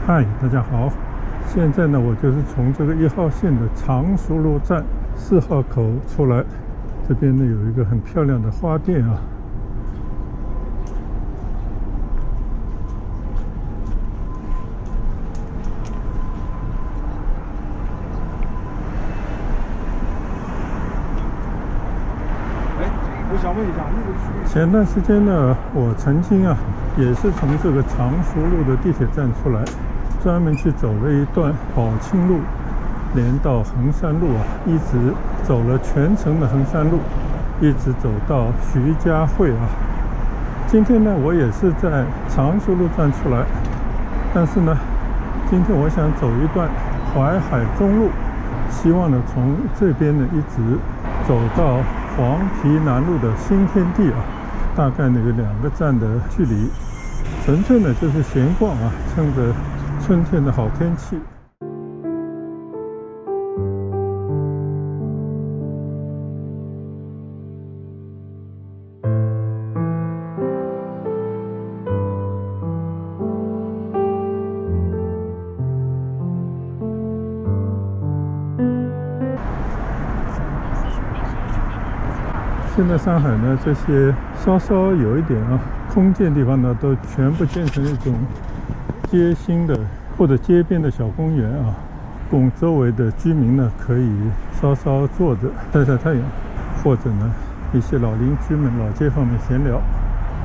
嗨，大家好。现在呢，我就是从这个1号线的常熟路站4号口出来，这边呢有一个很漂亮的花店啊。我想问一下，那个区域前段时间呢，我曾经也是从这个常熟路的地铁站出来，专门去走了一段宝庆路，连到衡山路一直走了全程的衡山路，一直走到徐家汇今天呢，我也是在常熟路站出来，但是呢，今天我想走一段淮海中路，希望呢从这边呢一直走到黄陂南路的新天地大概呢有2个站的距离，纯粹呢就是闲逛趁着春天的好天气。现在上海呢，这些稍稍有一点空间地方呢，都全部建成一种街心的或者街边的小公园供周围的居民呢可以稍稍坐着晒晒太阳，或者呢一些老邻居们、老街坊们闲聊。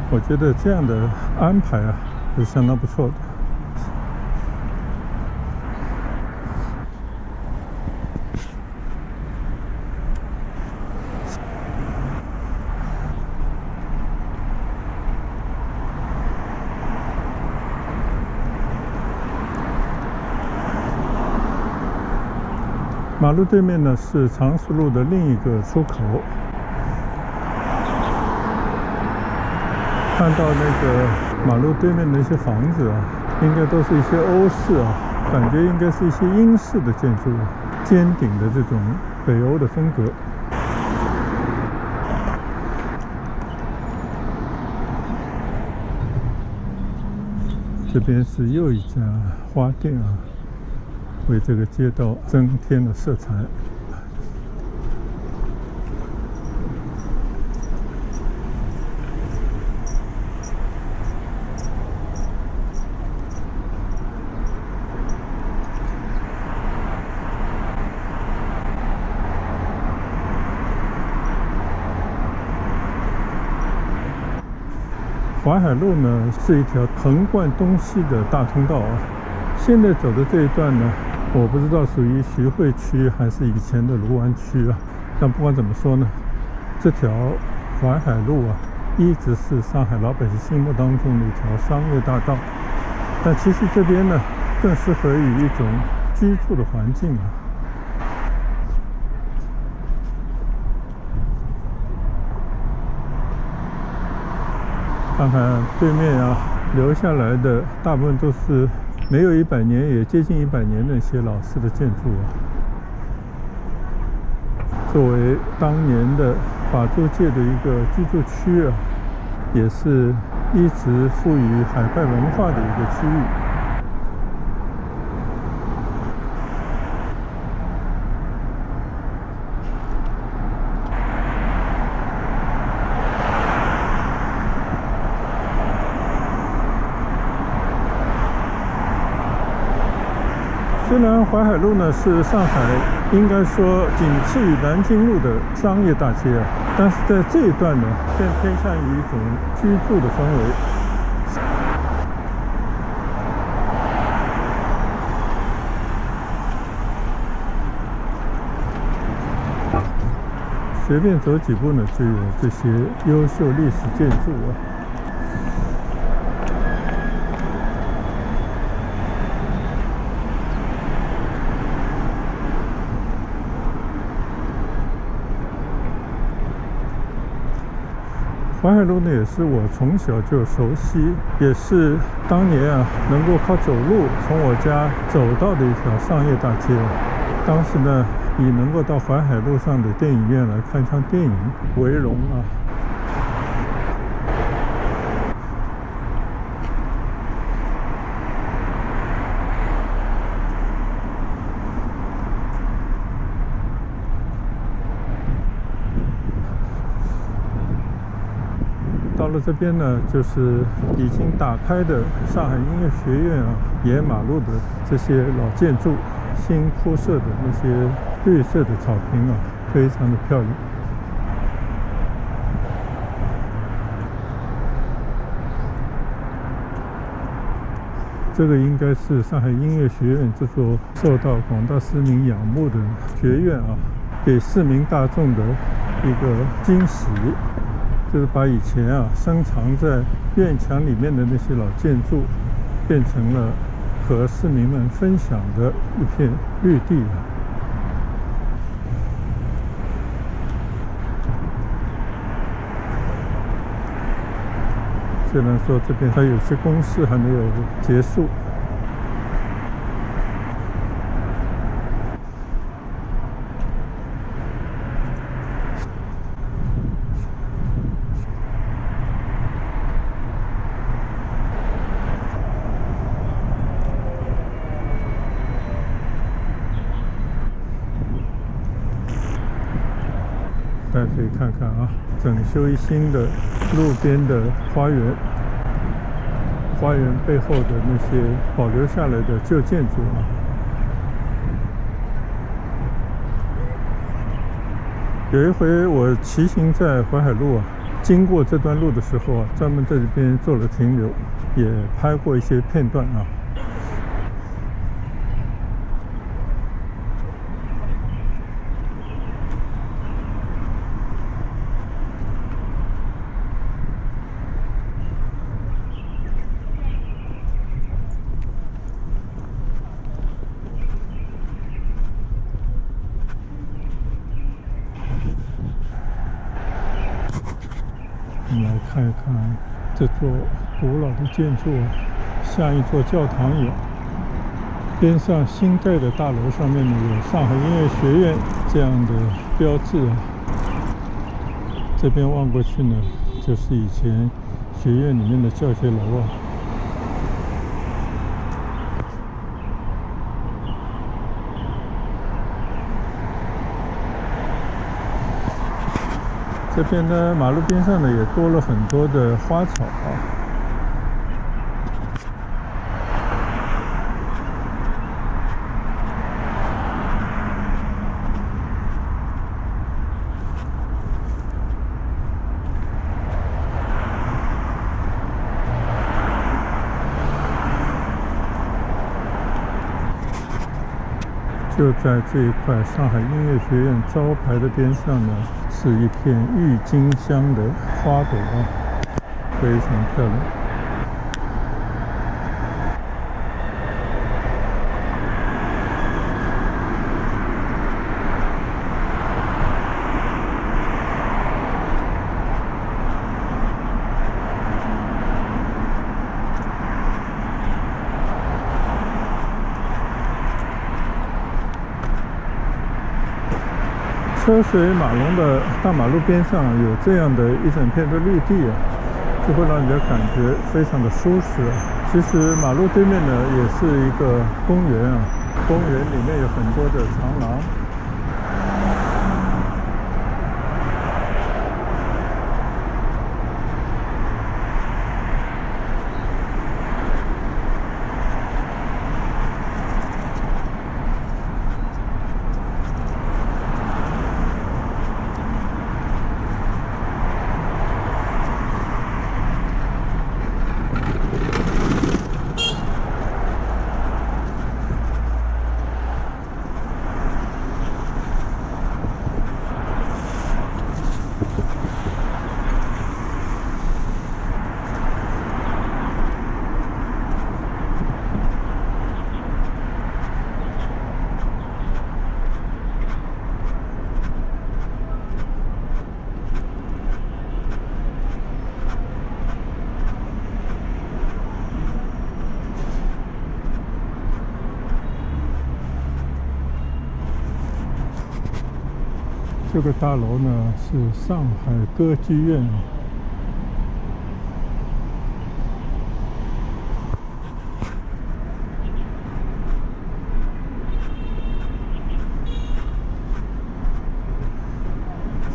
我觉得这样的安排是相当不错的。马路对面呢是常熟路的另一个出口，看到那个马路对面的一些房子应该都是一些欧式感觉应该是一些英式的建筑尖顶的这种北欧的风格。这边是又一家花店为这个街道增添了色彩。淮海路呢是一条横贯东西的大通道现在走的这一段呢，我不知道属于徐汇区还是以前的卢湾区但不管怎么说呢，这条淮海路一直是上海老百姓心目当中的一条商业大道，但其实这边呢更适合于一种居住的环境看看对面留下来的大部分都是没有100年也接近100年的一些老式的建筑作为当年的法租界的一个居住区也是一直富于海外文化的一个区域。虽然淮海路呢是上海应该说仅次于南京路的商业大街但是在这一段呢更偏向于一种居住的氛围。随便走几步呢就有这些优秀历史建筑淮海路呢也是我从小就熟悉，也是当年能够靠走路从我家走到的一条商业大街。当时呢以能够到淮海路上的电影院来看一场电影为荣了这边呢，就是已经打开的上海音乐学院啊，沿马路的这些老建筑，新铺设的那些绿色的草坪啊，非常的漂亮。这个应该是上海音乐学院这所受到广大市民仰慕的学院啊，给市民大众的一个惊喜。就是把以前啊深藏在院墙里面的那些老建筑，变成了和市民们分享的一片绿地啊。虽然说这边还有些工事还没有结束。大家可以看看啊，整修一新的路边的花园，花园背后的那些保留下来的旧建筑啊。有一回我骑行在淮海路啊，经过这段路的时候啊，专门在这边做了停留，也拍过一些片段啊。我们来看一看这座古老的建筑，像一座教堂一样。边上新盖的大楼上面呢，有上海音乐学院这样的标志啊。这边望过去呢，就是以前学院里面的教学楼啊。这边呢，马路边上呢也多了很多的花草啊。就在这一块上海音乐学院招牌的边上呢，是一片郁金香的花朵啊，非常漂亮。车水马龙的大马路边上有这样的一整片的绿地啊，就会让人家感觉非常的舒适啊。其实马路对面呢也是一个公园啊，公园里面有很多的长廊。这个大楼呢是上海歌剧院。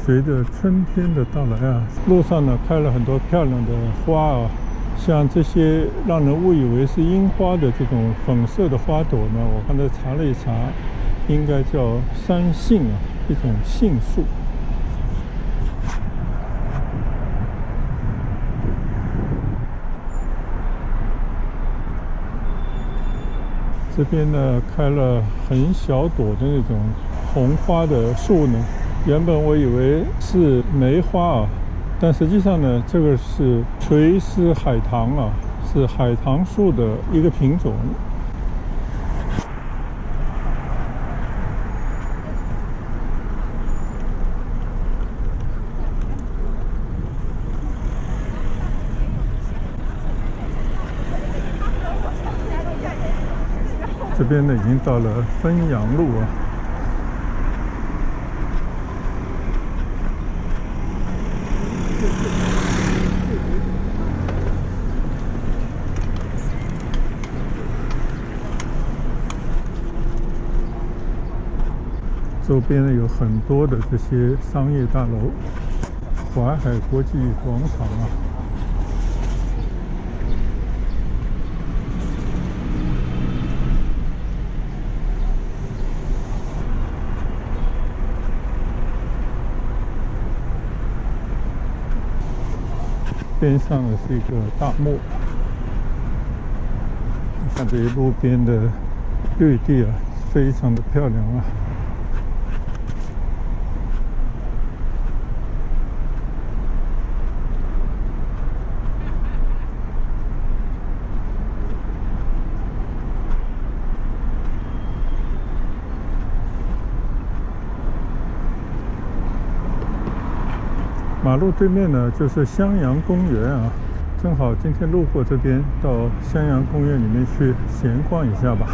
随着春天的到来啊，路上呢开了很多漂亮的花啊，像这些让人误以为是樱花的这种粉色的花朵呢，我刚才查了一查，应该叫山杏啊，一种杏树。这边呢开了很小朵的那种红花的树呢，原本我以为是梅花啊，但实际上呢，这个是垂丝海棠啊，是海棠树的一个品种。这边呢已经到了汾阳路啊，周边呢有很多的这些商业大楼，淮海国际广场啊。边上呢是一个大漠，看这些路边的绿地啊，非常的漂亮啊。马路对面呢就是襄阳公园啊，正好今天路过这边，到襄阳公园里面去闲逛一下吧。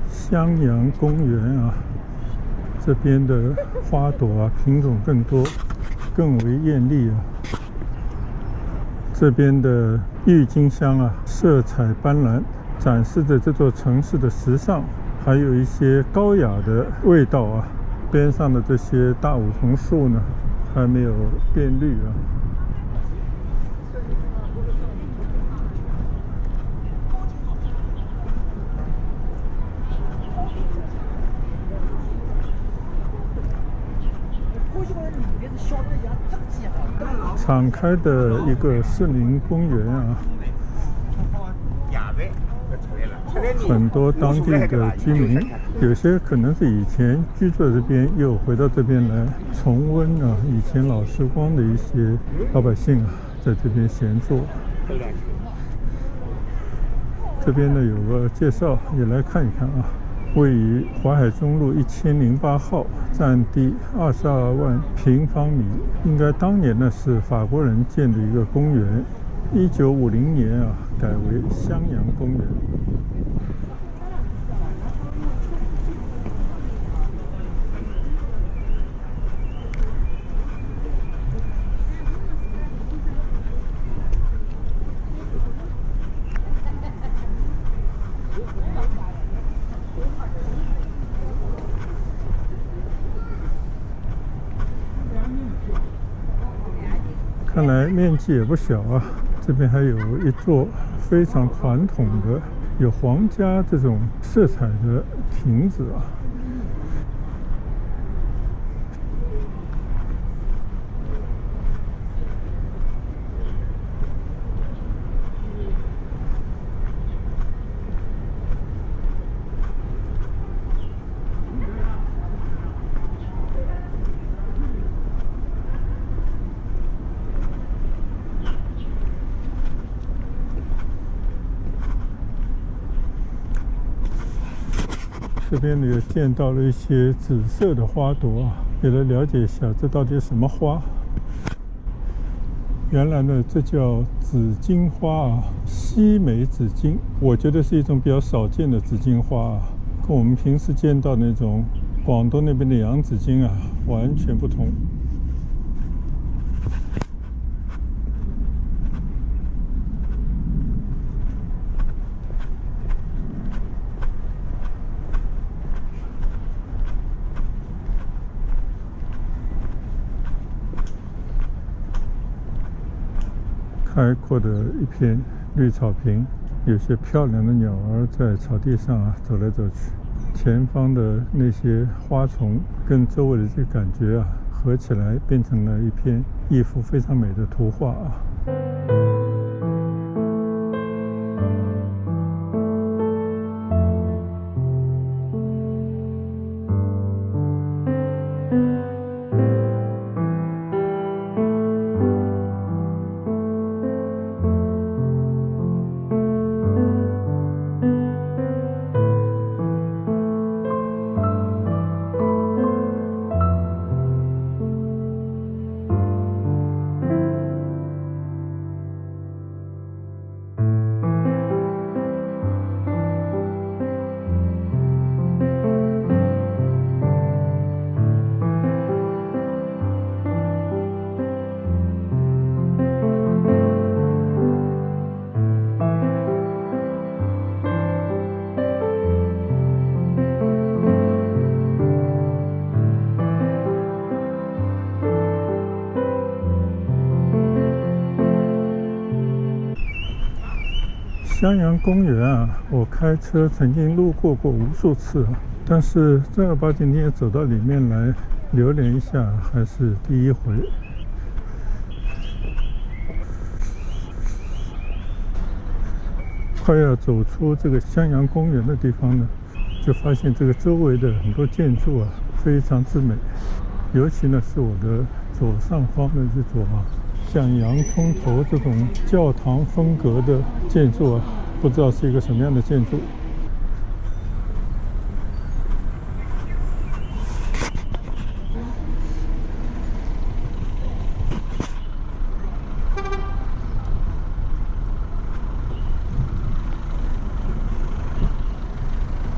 襄阳公园啊，这边的花朵啊品种更多，更为艳丽啊。这边的郁金香啊，色彩斑斓，展示着这座城市的时尚，还有一些高雅的味道啊。边上的这些大梧桐树呢，还没有变绿啊。敞开的一个森林公园啊，很多当地的居民，有些可能是以前居住在这边，又回到这边来重温啊以前老时光的一些老百姓啊，在这边闲坐。这边呢有个介绍，也来看一看啊。位于淮海中路1008号，占地22万平方米，应该当年呢是法国人建的一个公园。1950年啊，改为襄阳公园。看来面积也不小啊，这边还有一座非常传统的有皇家这种色彩的亭子啊。这边也见到了一些紫色的花朵啊，也来了解一下这到底是什么花。原来呢，这叫紫荆花啊，西美紫荆，我觉得是一种比较少见的紫荆花啊，跟我们平时见到那种广东那边的洋紫荆啊完全不同。开阔的一片绿草坪，有些漂亮的鸟儿在草地上啊走来走去。前方的那些花丛跟周围的这个感觉啊合起来，变成了一幅非常美的图画啊。襄阳公园啊，我开车曾经路过无数次啊，但是正儿八经你也走到里面来留连一下，还是第一回。快要走出这个襄阳公园的地方呢，就发现这个周围的很多建筑啊非常之美，尤其呢是我的左上方的这座啊，像洋葱头这种教堂风格的建筑啊，不知道是一个什么样的建筑。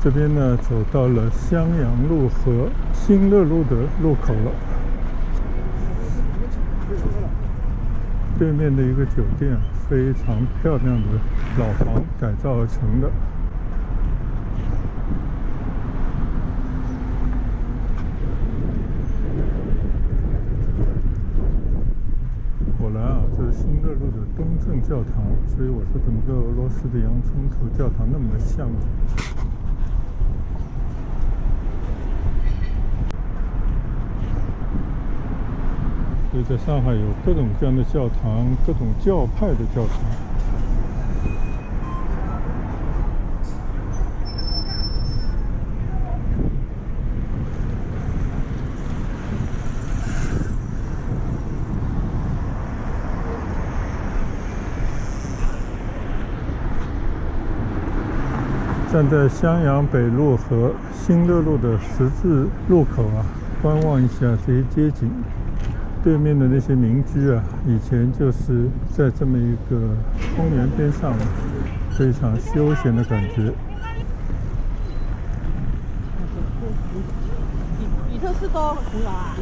这边呢，走到了襄阳路和新乐路的路口了。对面的一个酒店，非常漂亮的老房改造而成的。果然啊，这是新乐路的东正教堂，所以我说怎么跟俄罗斯的洋葱头教堂那么的像呢？所以在上海有各种各样的教堂，各种教派的教堂。站在襄阳北路和新乐路的十字路口啊，观望一下这些街景。对面的那些民居啊，以前就是在这么一个公园边上，非常休闲的感觉。里头是多古老啊。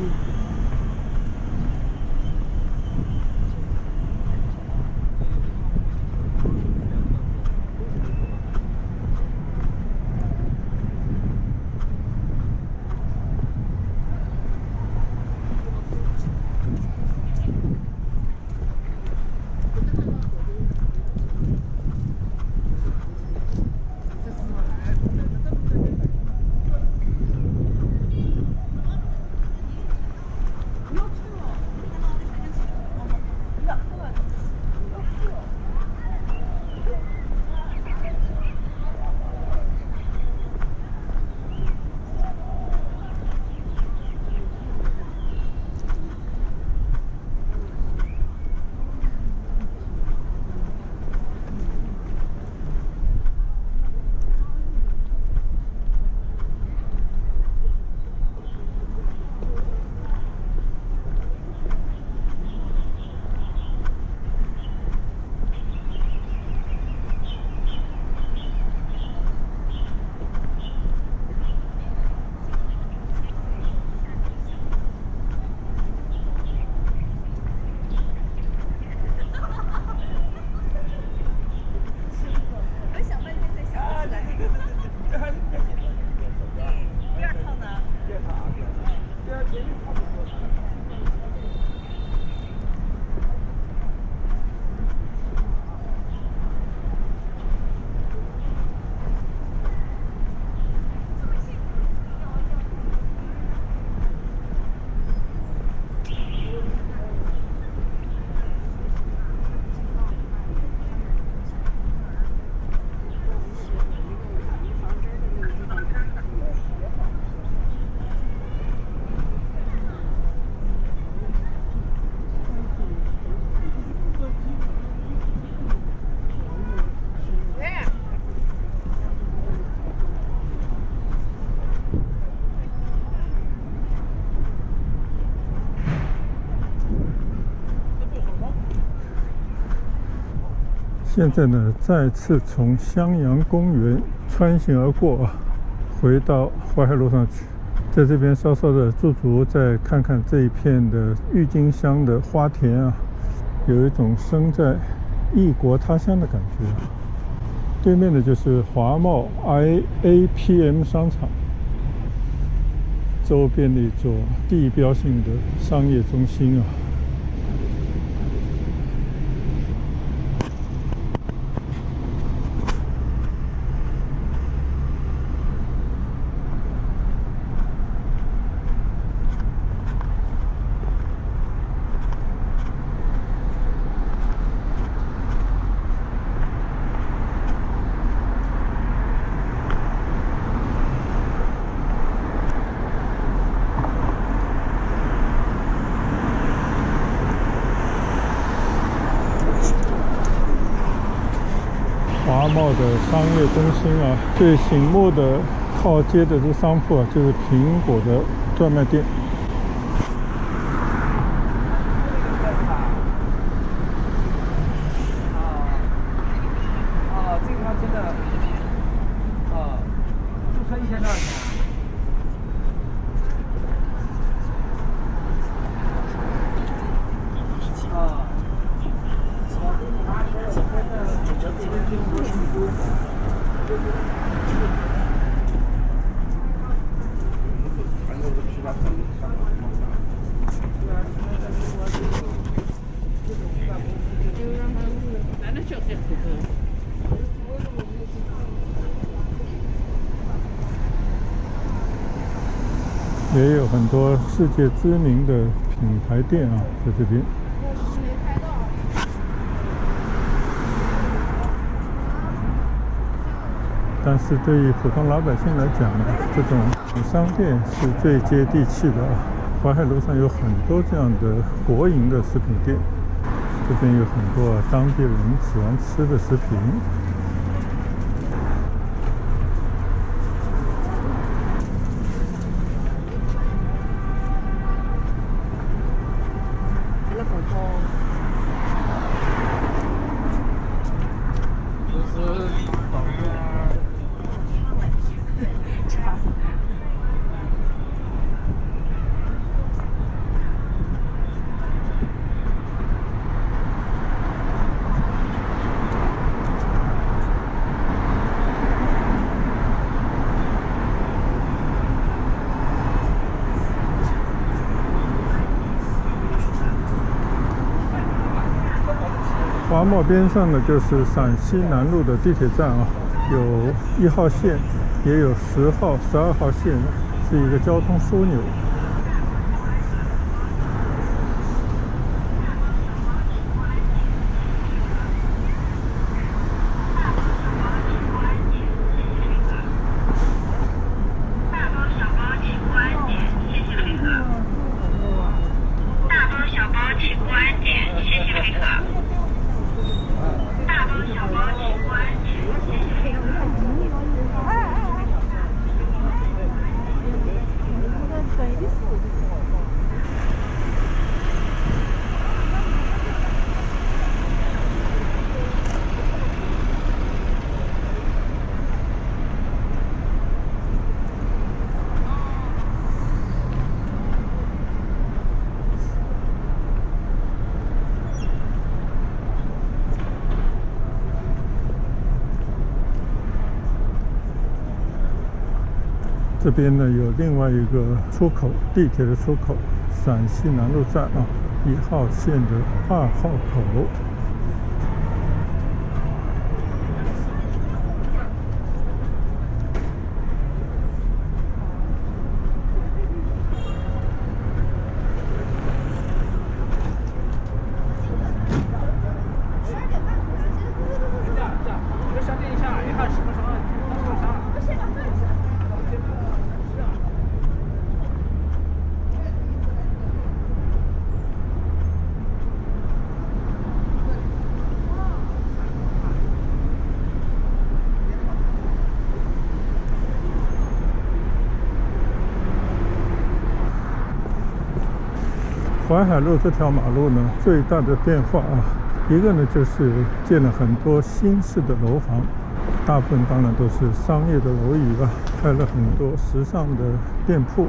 现在呢，再次从襄阳公园穿行而过，回到淮海路上去。在这边稍稍的驻足，再看看这一片的郁金香的花田啊，有一种身在异国他乡的感觉。对面的就是华贸 IAPM 商场，周边的一座地标性的商业中心啊。华贸的商业中心啊，最醒目的靠街的这个商铺啊，就是苹果的专卖店。这个真的，注册1000多少钱？也有很多世界知名的品牌店啊，在这边。但是对于普通老百姓来讲呢，这种商店是最接地气的啊。淮海路上有很多这样的国营的食品店，这边有很多当地人喜欢吃的食品。华贸边上呢，就是陕西南路的地铁站啊，有1号线，也有10号、12号线，是一个交通枢纽。大包小包请过安检，谢谢配合。大包小包请过安检，谢谢配合。大包小包请过安检，谢谢配合。这边呢有另外一个出口，地铁的出口，陕西南路站啊，1号线的2号口。淮海路这条马路呢，最大的变化啊，一个呢就是建了很多新式的楼房，大部分当然都是商业的楼宇啊，开了很多时尚的店铺。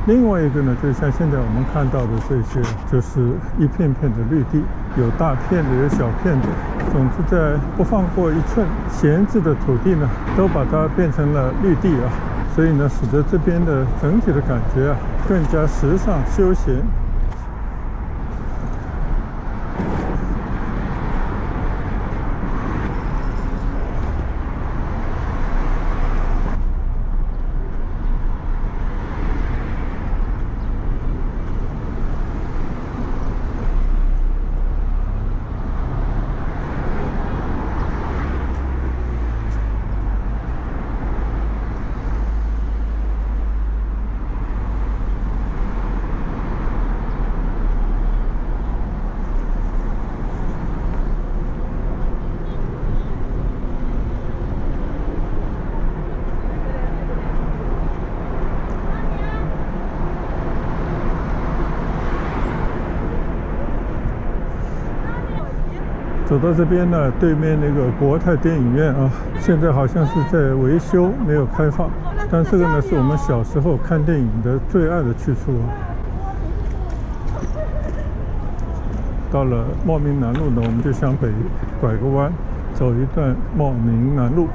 另外一个呢，就像现在我们看到的这些，就是一片片的绿地，有大片的，有小片的，总之在不放过一寸闲置的土地呢，都把它变成了绿地啊，所以呢，使得这边的整体的感觉啊，更加时尚休闲。走到这边呢，对面那个国泰电影院啊，现在好像是在维修，没有开放。但这个呢，是我们小时候看电影的最爱的去处啊。到了茂名南路呢，我们就向北拐个弯，走一段茂名南路。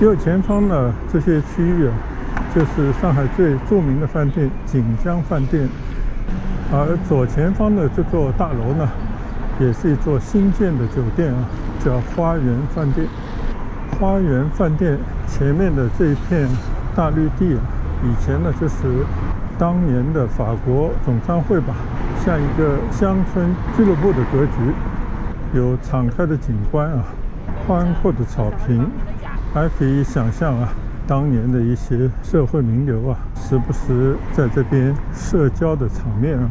右前方呢，这些区域啊，就是上海最著名的饭店锦江饭店，而左前方的这座大楼呢，也是一座新建的酒店啊，叫花园饭店。花园饭店前面的这一片大绿地啊，以前呢就是当年的法国总商会吧，像一个乡村俱乐部的格局，有敞开的景观啊，宽阔的草坪。还可以想象啊，当年的一些社会名流啊，时不时在这边社交的场面啊。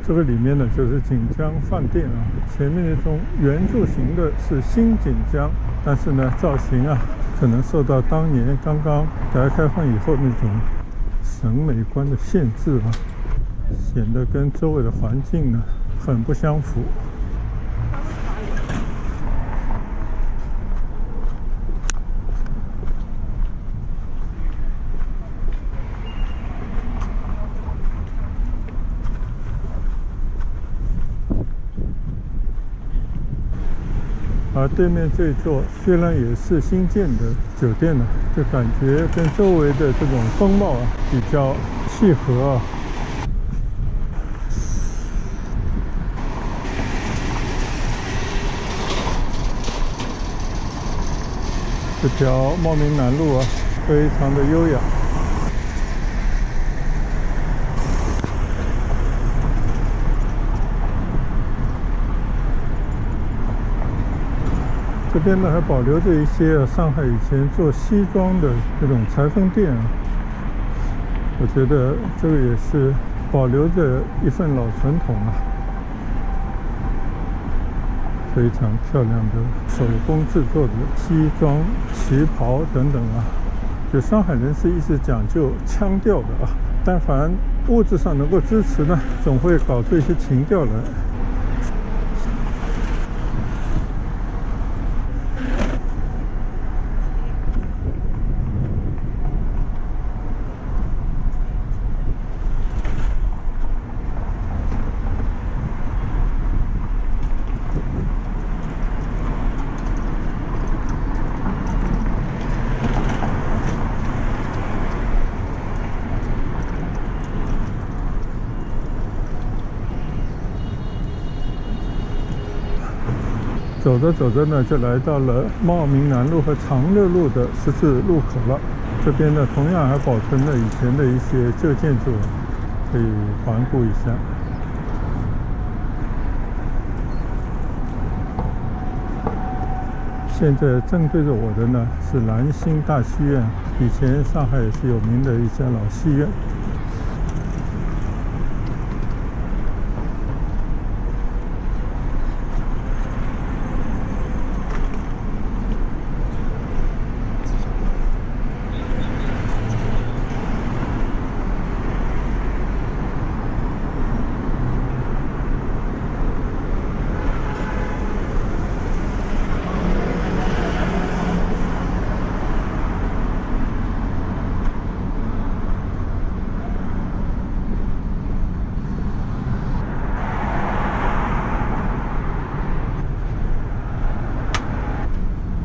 这个里面呢就是锦江饭店啊，前面那种圆柱形的是新锦江，但是呢造型啊可能受到当年刚刚改革开放以后那种审美观的限制啊，显得跟周围的环境呢很不相符。对面这座虽然也是新建的酒店呢，就感觉跟周围的这种风貌啊比较契合啊。这条茂名南路啊，非常的优雅。这边呢还保留着一些上海以前做西装的这种裁缝店啊，我觉得这个也是保留着一份老传统啊，非常漂亮的手工制作的西装、旗袍等等啊。就上海人是一直讲究腔调的啊，但凡物质上能够支持呢，总会搞出一些情调来。走着走着呢，就来到了茂名南路和长乐路的十字路口了。这边呢，同样还保存了以前的一些旧建筑，可以环顾一下。现在正对着我的呢是兰心大戏院，以前上海也是有名的一家老戏院。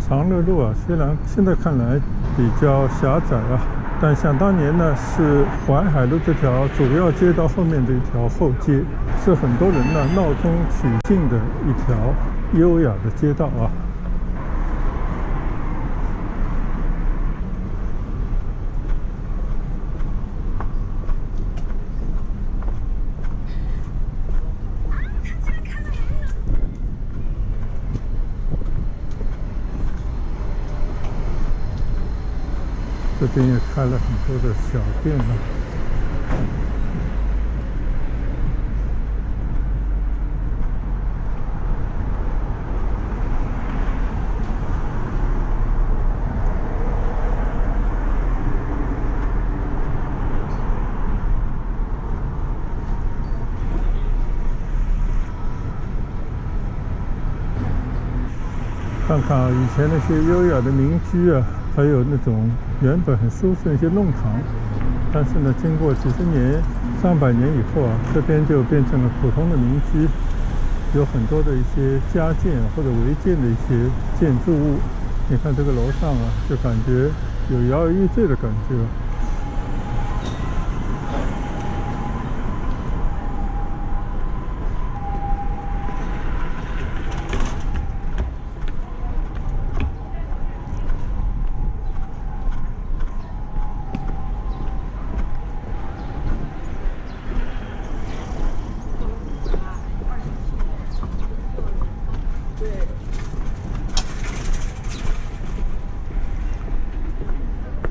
长乐路啊，虽然现在看来比较狭窄啊，但想当年呢是淮海路这条主要街道后面的一条后街，是很多人呢闹中取静的一条优雅的街道啊。这边也开了很多的小店了。看看啊，以前那些优雅的民居啊，还有那种原本很舒适的一些弄堂，但是呢，经过几十年、上百年以后啊，这边就变成了普通的民居，有很多的一些加建或者违建的一些建筑物。你看这个楼上啊，就感觉有摇摇欲坠的感觉。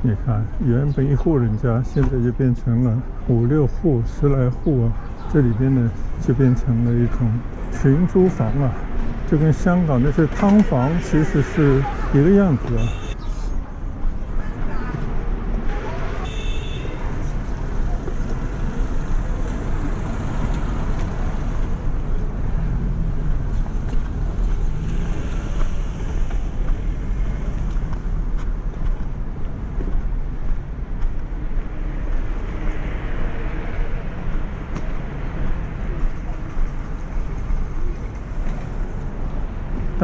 你看，原本一户人家，现在就变成了5、6户、10来户啊。这里边呢，就变成了一种群租房啊，就跟香港那些汤房其实是一个样子啊。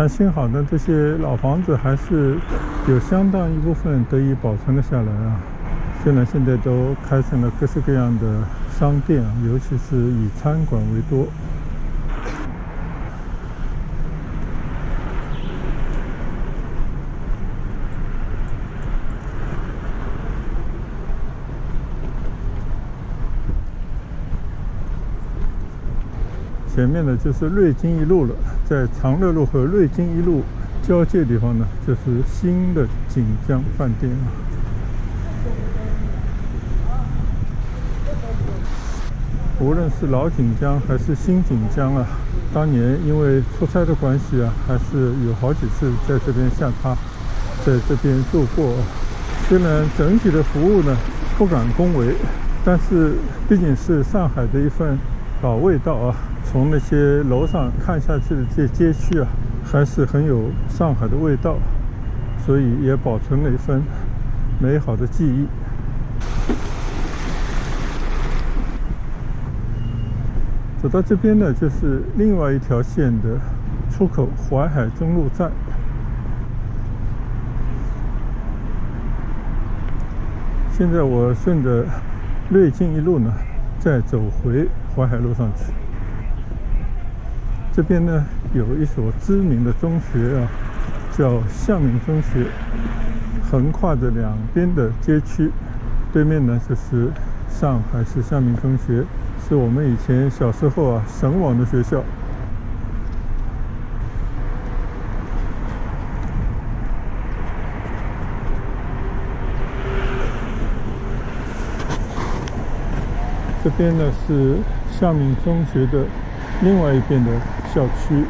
但幸好呢，这些老房子还是有相当一部分得以保存了下来啊。虽然现在都开成了各式各样的商店啊，尤其是以餐馆为多。前面呢就是瑞金一路了，在长乐路和瑞金一路交界地方呢，就是新的锦江饭店啊。无论是老锦江还是新锦江啊，当年因为出差的关系啊，还是有好几次在这边下榻，在这边住过。虽然整体的服务呢不敢恭维，但是毕竟是上海的一份老味道啊。从那些楼上看下去的这些街区啊，还是很有上海的味道，所以也保存了一份美好的记忆。走到这边呢，就是另外一条线的出口——淮海中路站。现在我顺着瑞金一路呢，再走回淮海路上去。这边呢有一所知名的中学啊，叫向明中学，横跨着两边的街区。对面呢就是上海市向明中学，是我们以前小时候啊神往的学校。这边呢是向明中学的另外一边的校区。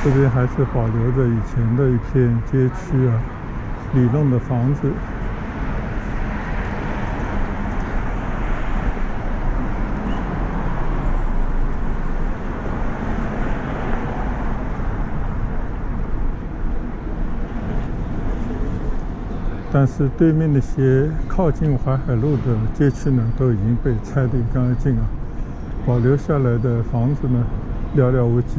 这边还是保留着以前的一片街区啊，里弄的房子。但是对面那些靠近淮海路的街区呢，都已经被拆得一干二净啊，保留下来的房子呢，寥寥无几。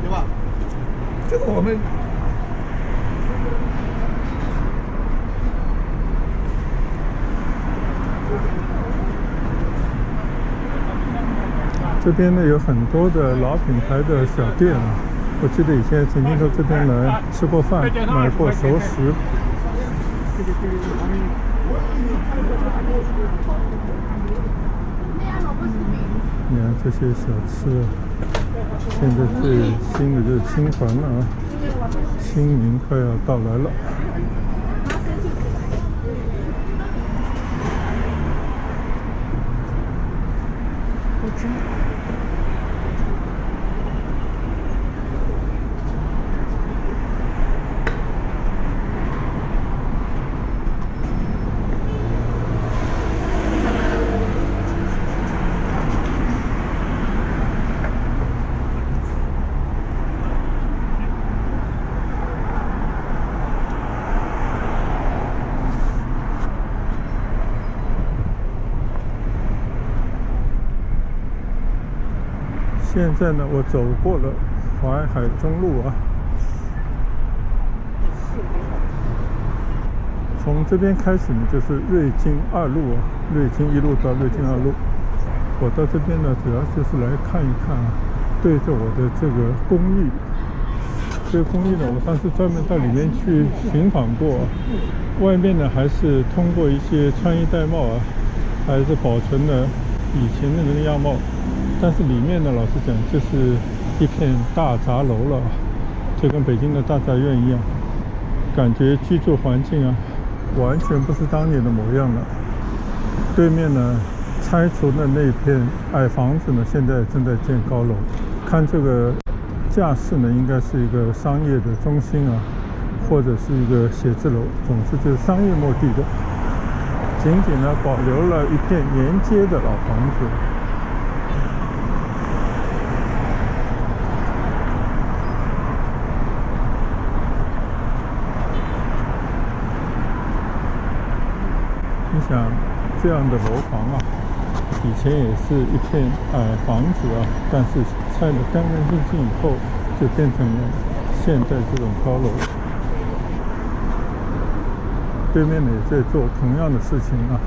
对吧？这个我们这边呢有很多的老品牌的小店啊，我记得以前曾经到这边来吃过饭，买过熟食。你看这些小吃，现在最新的就是青团了啊，清明快要到来了。现在呢，我走过了淮海中路啊，从这边开始呢，就是瑞金2路啊，瑞金1路到瑞金2路。我到这边呢，主要就是来看一看啊，对着我的这个公寓。这个公寓呢，我上次专门到里面去寻访过，外面呢还是通过一些穿衣戴帽啊，还是保存了以前的那个样貌，但是里面呢，老实讲就是一片大杂楼了，就跟北京的大杂院一样，感觉居住环境啊，完全不是当年的模样了。对面呢，拆除的那片矮房子呢，现在正在建高楼。看这个架势呢，应该是一个商业的中心啊，或者是一个写字楼，总之就是商业目的的。仅仅呢保留了一片沿街的老房子。你想，这样的楼房啊，以前也是一片矮房子啊，但是拆得干干净净以后，就变成了现在这种高楼。对面呢也在做同样的事情啊。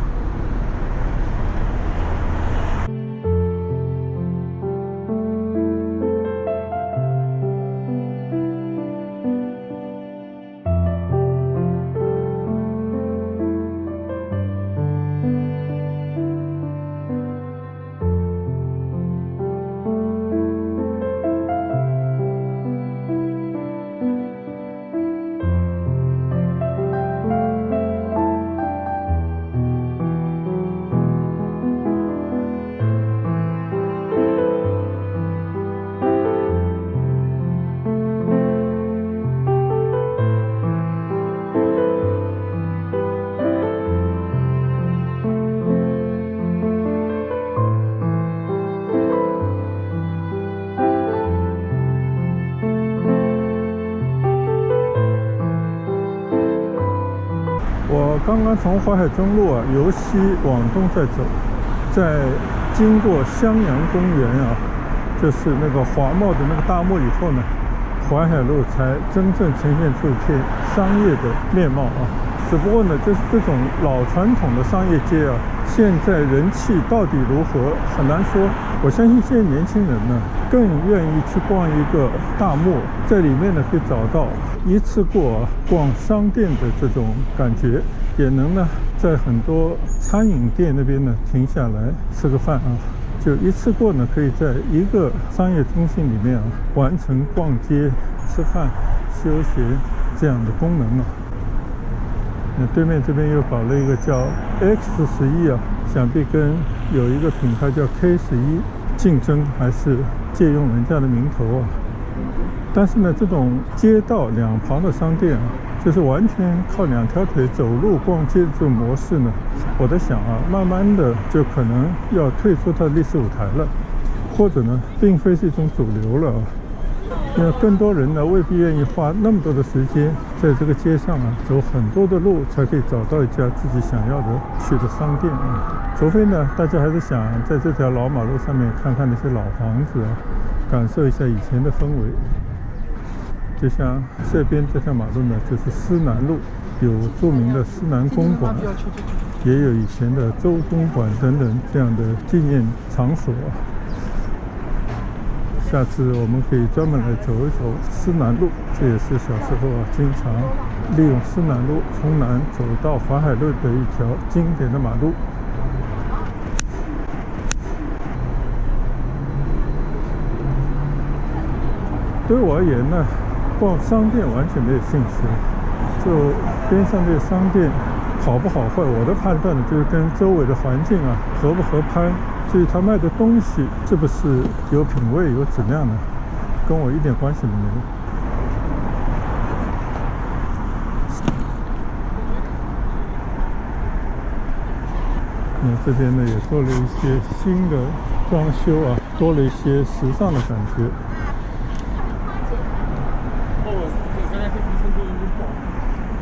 我刚刚从淮海中路啊由西往东在走，在经过襄阳公园啊，就是那个华贸的那个大幕以后呢，淮海路才真正呈现出一片商业的面貌啊。只不过呢，就是这种老传统的商业街啊，现在人气到底如何很难说。我相信现在年轻人呢，更愿意去逛一个大漠，在里面呢可以找到一次过逛商店的这种感觉，也能呢在很多餐饮店那边呢停下来吃个饭啊，就一次过呢可以在一个商业中心里面啊完成逛街、吃饭、休闲这样的功能啊。那对面这边又搞了一个叫 X11啊，想必跟有一个品牌叫 K11竞争，还是借用人家的名头啊。但是呢，这种街道两旁的商店啊，就是完全靠两条腿走路逛街的这种模式呢，我在想啊，慢慢的就可能要退出它的历史舞台了，或者呢，并非是一种主流了啊。因为更多人呢未必愿意花那么多的时间在这个街上啊走很多的路，才可以找到一家自己想要的去的商店啊。除非呢，大家还是想在这条老马路上面看看那些老房子啊，感受一下以前的氛围。就像这边这条马路呢，就是思南路，有著名的思南公馆，也有以前的周公馆等等这样的纪念场所啊。下次我们可以专门来走一走思南路，这也是小时候啊经常利用思南路从南走到淮海路的一条经典的马路。对我而言呢，逛商店完全没有兴趣，就边上这个商店好不好坏，我的判断呢就是跟周围的环境啊合不合拍。至于他卖的东西是不是有品味、有质量呢，跟我一点关系都没有。那这边呢也做了一些新的装修啊，多了一些时尚的感觉。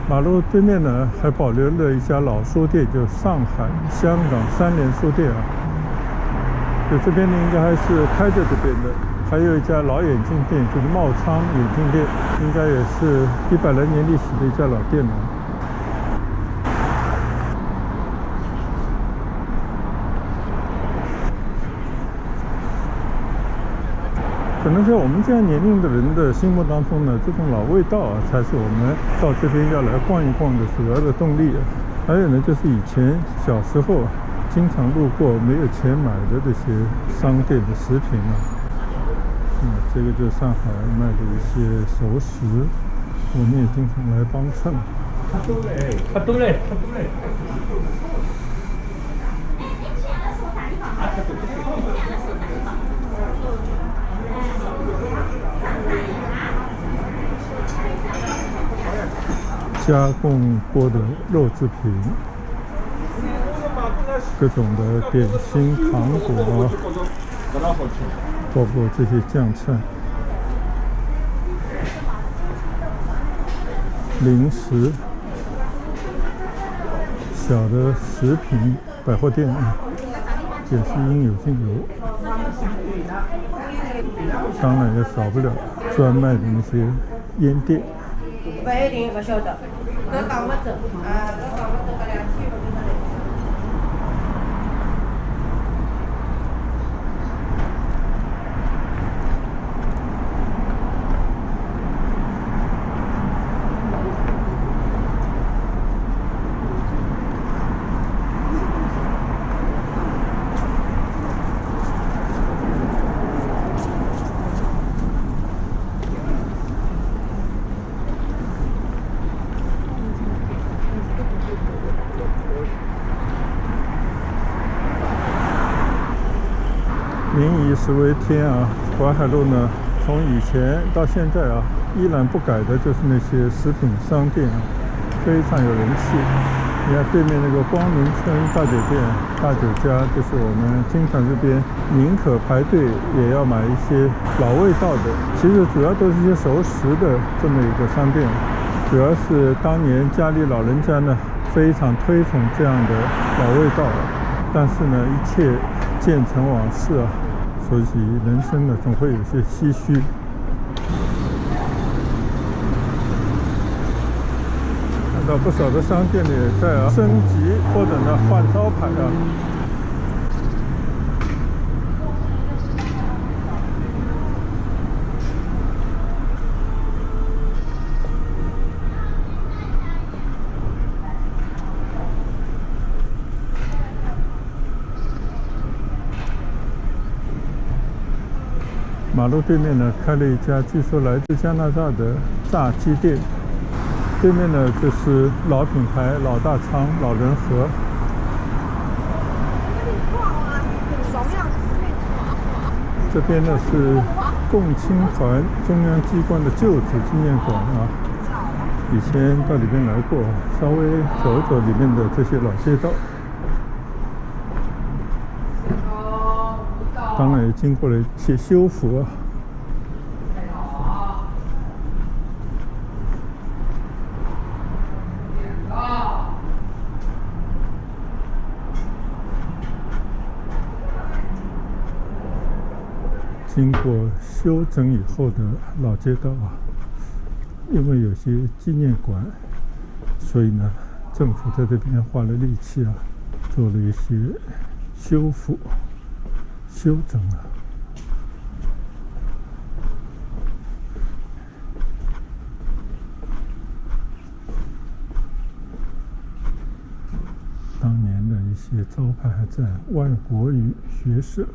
马路对面呢还保留了一家老书店，就是上海、香港3联书店啊。就这边呢应该还是开在这边的，还有一家老眼镜店，就是茂昌眼镜店，应该也是100来年历史的一家老店了。可能在我们这样年龄的人的心目当中呢，这种老味道啊，才是我们到这边要来逛一逛的主要的动力啊。还有呢，就是以前小时候啊，经常路过没有钱买的这些商店的食品啊。这个就是上海卖的一些熟食，我们也经常来帮衬。都嘞。加工过的肉制品，各种的点心、糖果，包括这些酱菜、零食、小的食品百货店也是应有尽有。当然也少不了专卖的那些烟店。110不晓得，搿讲勿准啊，搿讲勿准，搿2千勿准。民以食为天啊！淮海路呢，从以前到现在啊，依然不改的就是那些食品商店啊，非常有人气。你看对面那个光明村大酒店、大酒家，就是我们经常这边宁可排队也要买一些老味道的。其实主要都是一些熟食的这么一个商店，主要是当年家里老人家呢非常推崇这样的老味道，但是呢，一切渐成往事啊。所以人生呢，总会有些唏嘘。看到不少的商店呢也在升级或者呢换招牌啊。马路对面呢，开了一家据说来自加拿大的炸鸡店。对面呢，就是老品牌老大昌、老人和。这边呢是共青团中央机关的旧址纪念馆啊。以前到里面来过，稍微走一走里面的这些老街道。当然也经过了一些修复啊。经过修整以后的老街道啊，因为有些纪念馆，所以呢，政府在这边花了力气啊，做了一些修复。修整啊，当年的一些招牌还在，外国语学社。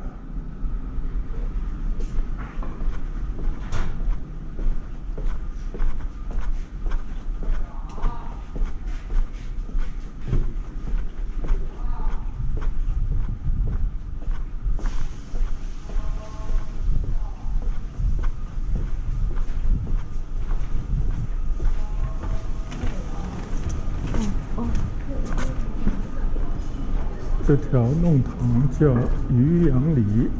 这条弄堂叫渔阳里。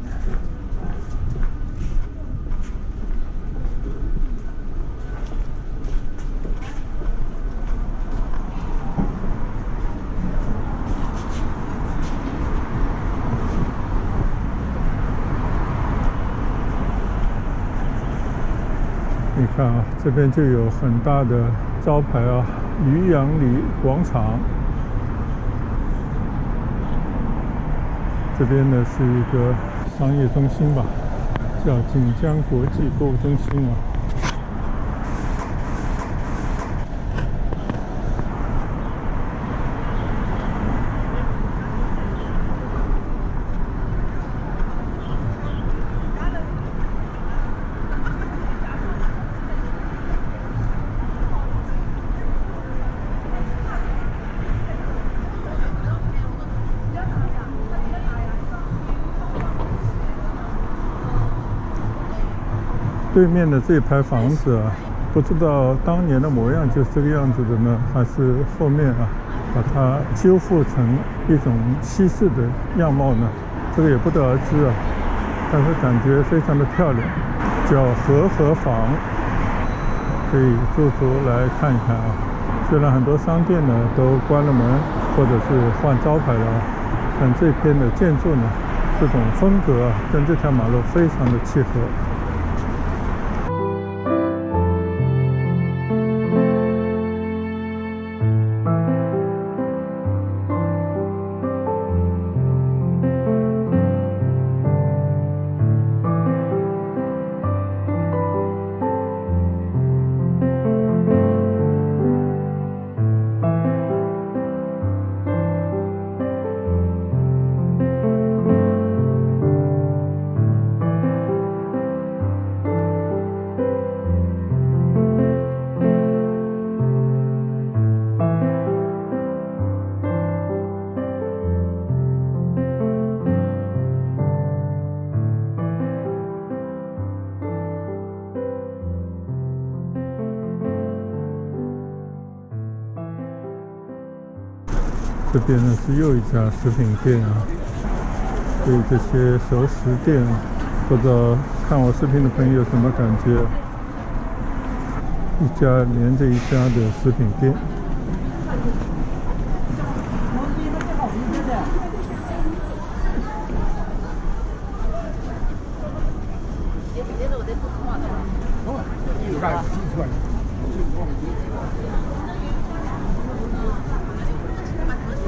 你看啊，这边就有很大的招牌啊，渔阳里广场。这边呢是一个商业中心吧，叫锦江国际购物中心啊。对面的这排房子啊，不知道当年的模样就是这个样子的呢，还是后面啊把它修复成一种西式的样貌呢？这个也不得而知啊。但是感觉非常的漂亮，叫和坊，可以驻足来看一看啊。虽然很多商店呢都关了门，或者是换招牌了，但这片的建筑呢，这种风格啊，跟这条马路非常的契合。这边呢是又一家食品店啊，对这些熟食店，不知道看我视频的朋友有什么感觉？一家连着一家的食品店。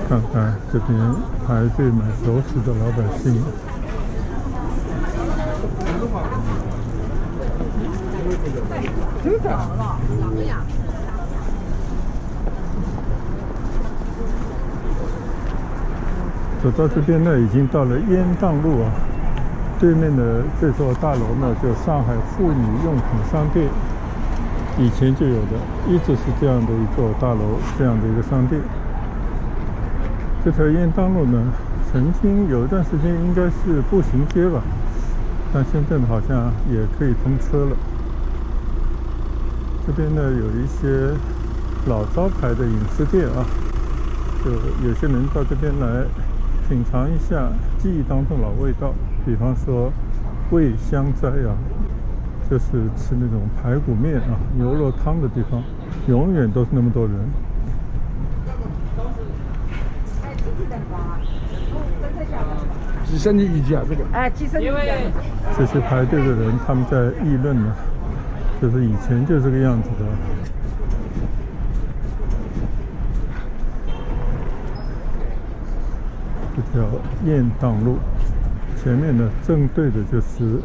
看看这边排队买熟食的老百姓。走到这边呢，已经到了雁荡路啊。对面的这座大楼呢，就上海妇女用品商店，以前就有的，一直是这样的一座大楼，这样的一个商店。这条雁荡路呢，曾经有一段时间应该是步行街吧，但现在呢好像也可以通车了。这边呢有一些老招牌的饮食店啊，就有些人到这边来品尝一下记忆当中老味道，比方说味香斋啊，就是吃那种排骨面啊、牛肉汤的地方，永远都是那么多人。几十年以前这个，几十年前。这些排队的人，他们在议论呢，就是以前就这个样子的。这条雁荡路，前面呢正对的就是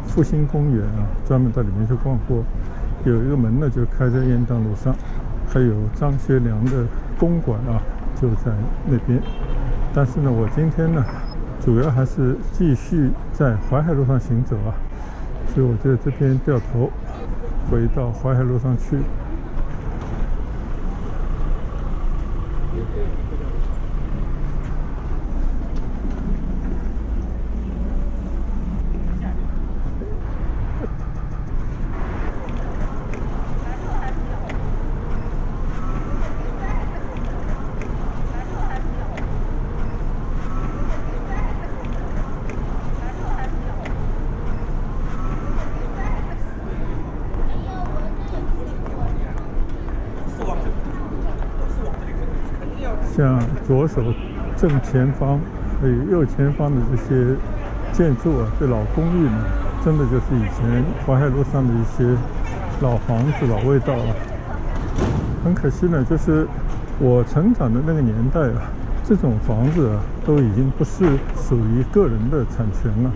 复兴公园啊，专门到里面去逛过。有一个门呢就开在雁荡路上，还有张学良的公馆啊，就在那边。但是呢，我今天呢，主要还是继续在淮海路上行走啊，所以我就这边掉头回到淮海路上去。像左手正前方还有右前方的这些建筑啊，这老公寓呢，真的就是以前淮海路上的一些老房子、老味道啊。很可惜呢，就是我成长的那个年代啊，这种房子啊，都已经不是属于个人的产权了，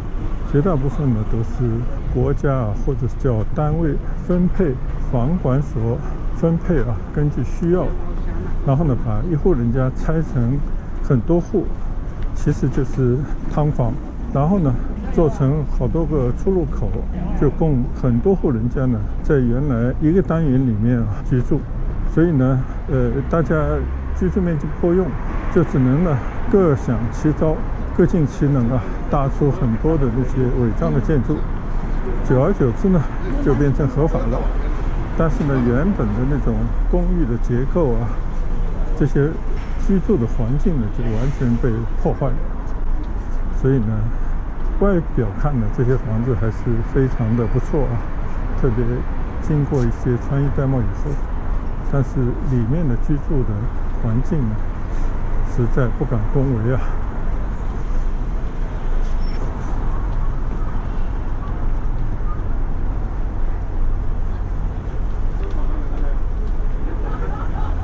绝大部分呢都是国家或者是叫单位分配，房管所分配根据需要，然后呢把一户人家拆成很多户，其实就是汤房，然后呢做成好多个出入口，就供很多户人家呢在原来一个单元里面居住，所以呢大家居住面积不够用，就只能呢各享其招，各尽其能搭出很多的那些违章的建筑，久而久之呢就变成合法了。但是呢原本的那种公寓的结构这些居住的环境呢就完全被破坏，所以呢外表看呢这些房子还是非常的不错特别经过一些穿衣戴帽以后，但是里面的居住的环境呢实在不敢恭维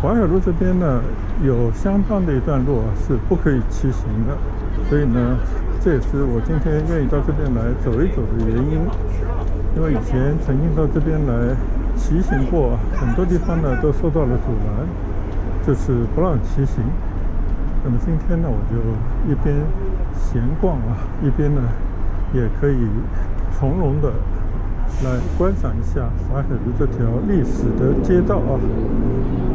淮海路这边呢有相当的一段路是不可以骑行的，所以呢这也是我今天愿意到这边来走一走的原因。因为以前曾经到这边来骑行过很多地方呢都受到了阻拦，就是不让骑行。那么今天呢我就一边闲逛一边呢也可以从容的来观赏一下淮海路这条历史的街道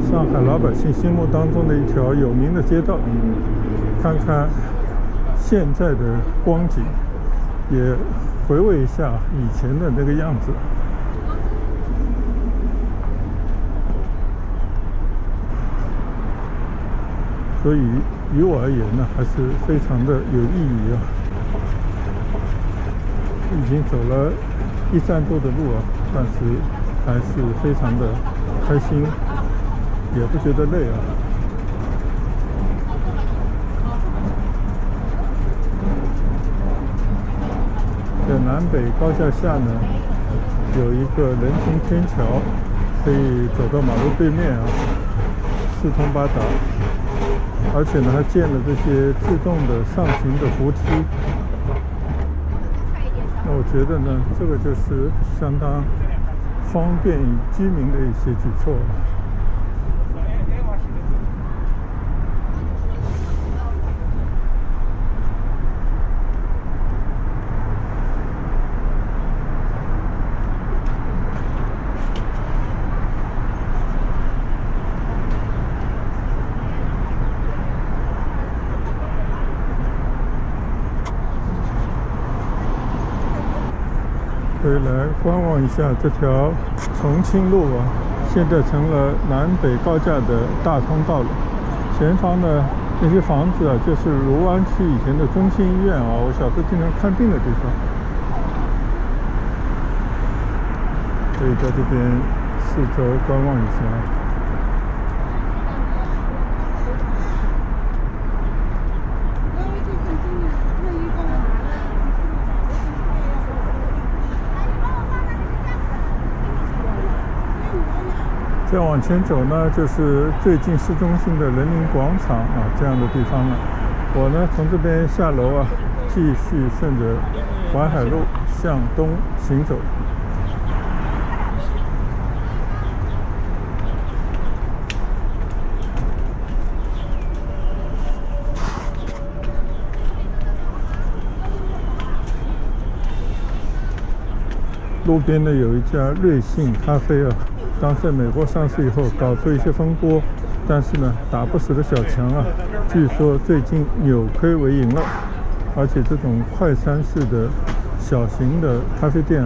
上海老百姓心目当中的一条有名的街道，看看现在的光景，也回味一下以前的那个样子。所以于我而言呢还是非常的有意义已经走了1、3多的路但是还是非常的开心，也不觉得累在南北高架下呢有一个人行天桥，可以走到马路对面四通八达，而且呢还建了这些自动的上行的扶梯。那我觉得呢这个就是相当方便居民的一些举措可以来观望一下这条重庆路现在成了南北高架的大通道了。前方呢那些房子就是卢湾区以前的中心医院我小时候经常看病的地方。可以在这边四周观望一下。再往前走呢就是最近市中心的人民广场这样的地方了。我呢从这边下楼继续顺着淮海路向东行走。路边呢有一家瑞幸咖啡当在美国上市以后搞出一些风波，但是呢打不死的小强据说最近扭亏为盈了。而且这种快餐式的小型的咖啡店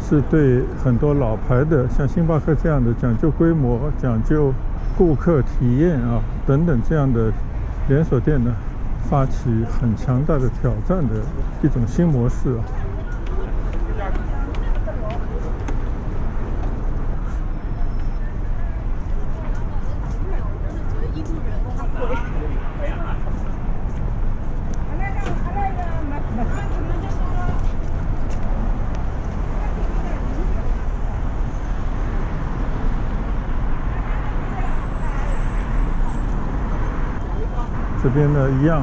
是对很多老牌的像星巴克这样的讲究规模、讲究顾客体验等等这样的连锁店呢发起很强大的挑战的一种新模式这边呢一样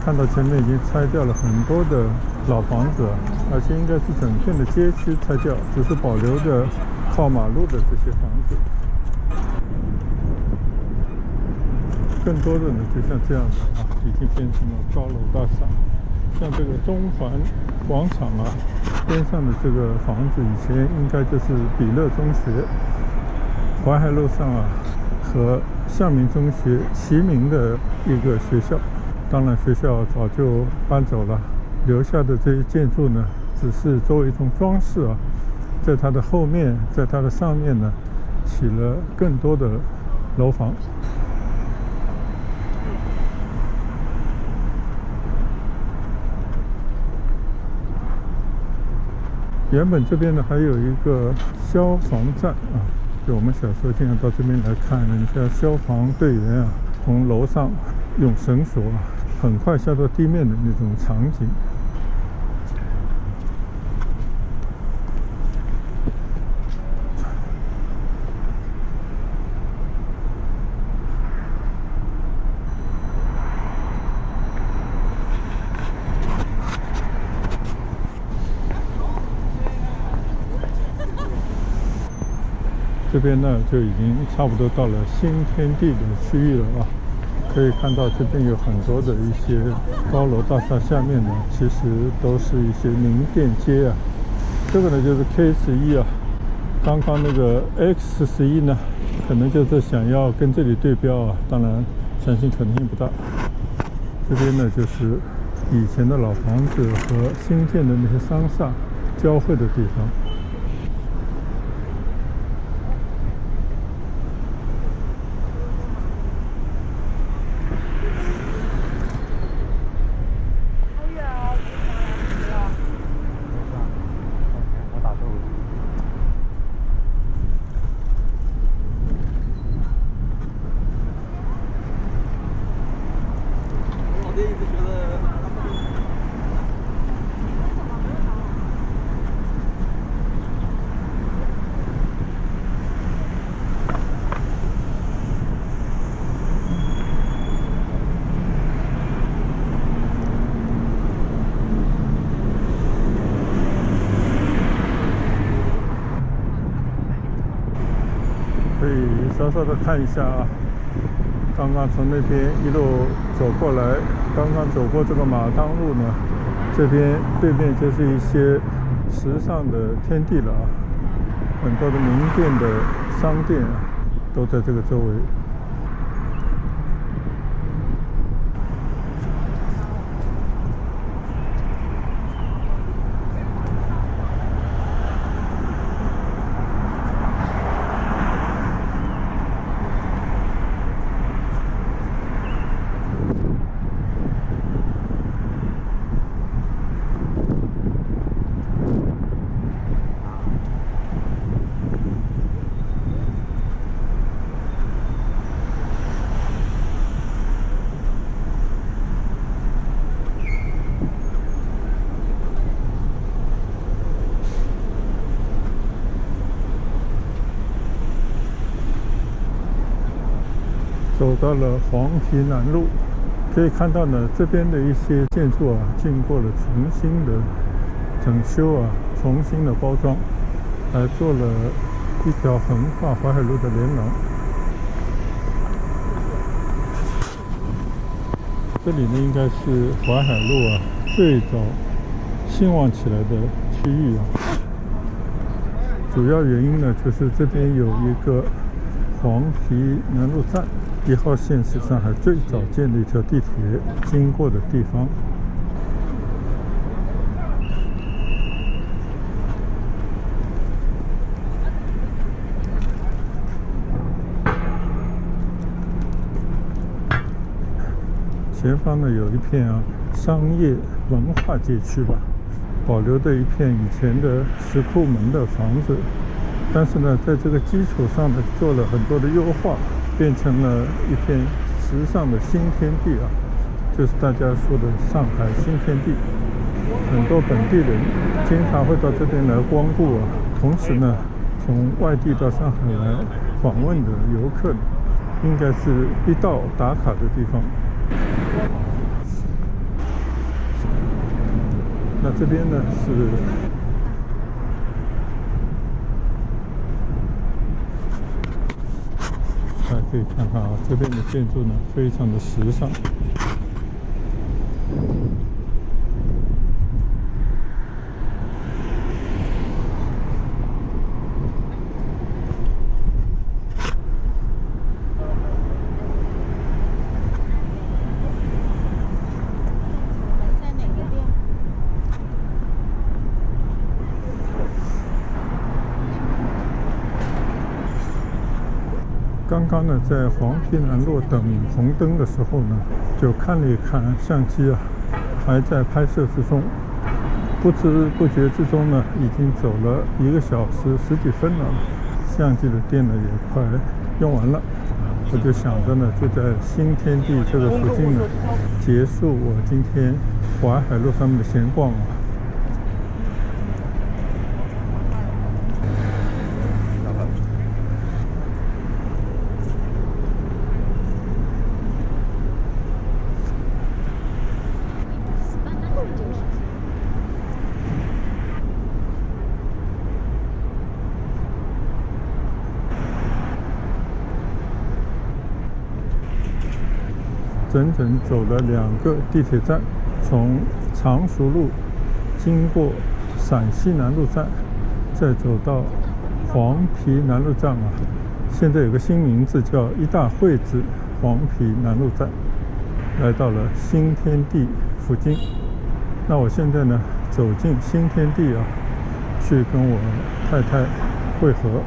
看到前面已经拆掉了很多的老房子，而且应该是整片的街区拆掉，只是保留着靠马路的这些房子。更多的呢，就像这样的已经变成了高楼大厦。像这个中环广场边上的这个房子，以前应该就是比乐中学，淮海路上和向明中学齐名的一个学校。当然，学校早就搬走了，留下的这些建筑呢，只是作为一种装饰在它的后面，在它的上面呢，起了更多的楼房。原本这边呢还有一个消防站就我们小时候经常到这边来看人家消防队员从楼上用绳索很快下到地面的那种场景。这边呢就已经差不多到了新天地的区域了可以看到这边有很多的一些高楼大厦，下面呢其实都是一些名店街这个呢就是 K11刚刚那个 X11呢可能就是想要跟这里对标当然相信可能性不大。这边呢就是以前的老房子和新建的那些商厦交汇的地方。可以稍稍的看一下刚刚从那边一路走过来，刚刚走过这个马当路呢，这边对面就是一些时尚的天地了很多的名店的商店都在这个周围。走到了黄陂南路，可以看到呢，这边的一些建筑经过了重新的整修重新的包装，还做了一条横跨淮海路的连廊。这里呢，应该是淮海路最早兴旺起来的区域主要原因呢，就是这边有一个黄陂南路站。1号线是上海最早建的一条地铁经过的地方。前方呢有一片商业文化街区吧，保留的一片以前的石库门的房子，但是呢在这个基础上呢做了很多的优化，变成了一片时尚的新天地就是大家说的上海新天地。很多本地人经常会到这边来光顾同时呢从外地到上海来访问的游客应该是必到打卡的地方。那这边呢是大家可以看看啊，这边的建筑呢非常的时尚。刚刚呢，在黄陂南路等红灯的时候呢，就看了一看相机啊，还在拍摄之中。不知不觉之中呢，已经走了1个小时10几分了，相机的电呢也快用完了。我就想着呢，就在新天地这个附近呢，结束我今天淮海路上面的闲逛啊。整整走了2个地铁站，从常熟路经过陕西南路站，再走到黄陂南路站啊。现在有个新名字叫一大会子黄陂南路站，来到了新天地附近。那我现在呢，走进新天地啊，去跟我太太会合，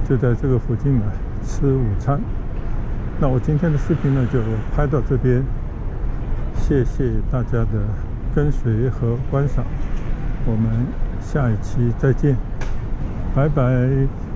就在这个附近呢吃午餐。那我今天的视频呢就拍到这边，谢谢大家的跟随和观赏，我们下一期再见，拜拜。